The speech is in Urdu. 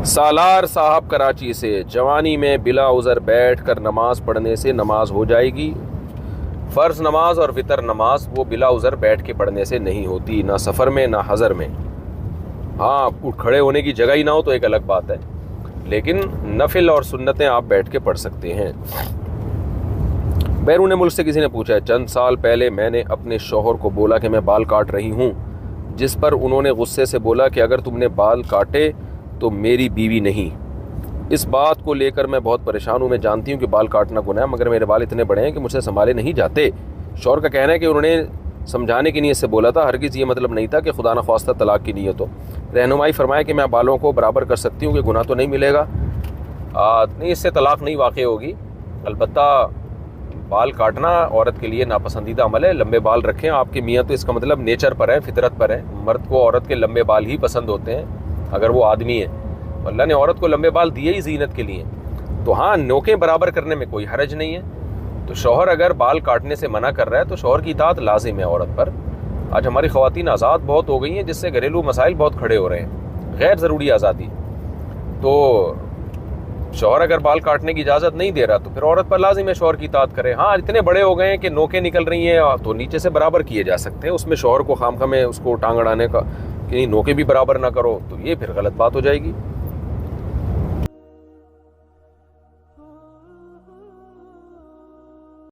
سالار صاحب کراچی سے، جوانی میں بلا عذر بیٹھ کر نماز پڑھنے سے نماز ہو جائے گی؟ فرض نماز اور وطر نماز وہ بلا عذر بیٹھ کے پڑھنے سے نہیں ہوتی، نہ سفر میں نہ حضر میں۔ ہاں کھڑے ہونے کی جگہ ہی نہ ہو تو ایک الگ بات ہے، لیکن نفل اور سنتیں آپ بیٹھ کے پڑھ سکتے ہیں۔ بیرون ملک سے کسی نے پوچھا ہے، چند سال پہلے میں نے اپنے شوہر کو بولا کہ میں بال کاٹ رہی ہوں، جس پر انہوں نے غصے سے بولا کہ اگر تم نے بال کاٹے تو میری بیوی نہیں۔ اس بات کو لے کر میں بہت پریشان ہوں۔ میں جانتی ہوں کہ بال کاٹنا گناہ ہے، مگر میرے بال اتنے بڑے ہیں کہ مجھ سے سنبھالے نہیں جاتے۔ شوہر کا کہنا ہے کہ انہوں نے سمجھانے کی نیت سے بولا تھا، ہرگز یہ مطلب نہیں تھا کہ خدا نخواستہ طلاق کی نیت ہو۔ رہنمائی فرمایا کہ میں بالوں کو برابر کر سکتی ہوں کہ گناہ تو نہیں ملے گا؟ نہیں، اس سے طلاق نہیں واقع ہوگی۔ البتہ بال کاٹنا عورت کے لیے ناپسندیدہ عمل ہے۔ لمبے بال رکھیں آپ کے میاں، تو اس کا مطلب نیچر پر ہے، فطرت پر ہے۔ مرد کو عورت کے لمبے بال ہی پسند ہوتے ہیں اگر وہ آدمی ہے۔ اللہ نے عورت کو لمبے بال دیے ہی زینت کے لیے، تو ہاں نوکیں برابر کرنے میں کوئی حرج نہیں ہے۔ تو شوہر اگر بال کاٹنے سے منع کر رہا ہے تو شوہر کی اطاعت لازم ہے عورت پر۔ آج ہماری خواتین آزاد بہت ہو گئی ہیں، جس سے گھریلو مسائل بہت کھڑے ہو رہے ہیں، غیر ضروری آزادی۔ تو شوہر اگر بال کاٹنے کی اجازت نہیں دے رہا تو پھر عورت پر لازم ہے شوہر کی اطاعت کرے۔ ہاں اتنے بڑے ہو گئے ہیں کہ نوکیں نکل رہی ہیں تو نیچے سے برابر کیے جا سکتے ہیں، اس میں شوہر کو خام خواہ میں اس کو ٹانگ اڑانے کا کہ نوکیں بھی برابر نہ کرو، تو یہ پھر غلط بات ہو جائے گی۔